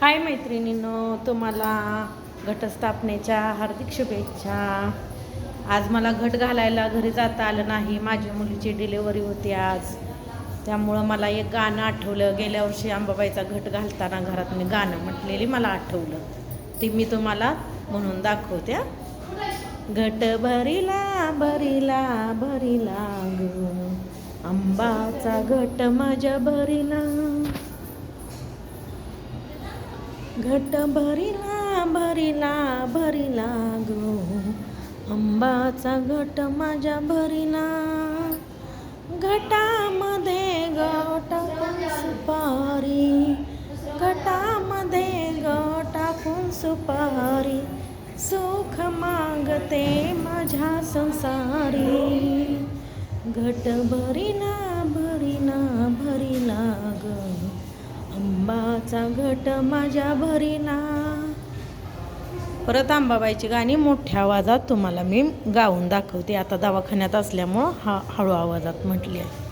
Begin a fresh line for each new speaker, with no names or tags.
हाय मैत्रिणींनो, तुम्हाला घटस्थापनेच्या हार्दिक शुभेच्छा. आज मला घट घालायला घरी जाता आलं नाही. माझ्या मुलीची डिलेवरी होती आज, त्यामुळं मला एक गाणं आठवलं. गेल्या वर्षी अंबाबाईचा घट घालताना घरात मी गाणं म्हटलेली मला आठवलं, ते मी तुम्हाला म्हणून दाखवते. घट भरिला भरिला भरिला ग, अंबाचा घट माझ्या भरिला. घट भरिला भरिला भरिला गो, अंबाचा घट माझ्या भरिला. घटामध्ये गट टाकून सुपारी, घटामध्ये गट टाकून सुपारी, सुख मागते माझ्या संसारी. घट भरिला भरिला भरिला ग, अंबाचा घट माझ्या भरिला. परत अंबाबाईची गाणी मोठ्या आवाजात तुम्हाला मी गाऊन दाखवते. आता दवाखान्यात असल्यामुळं हळू आवाजात म्हटली आहे.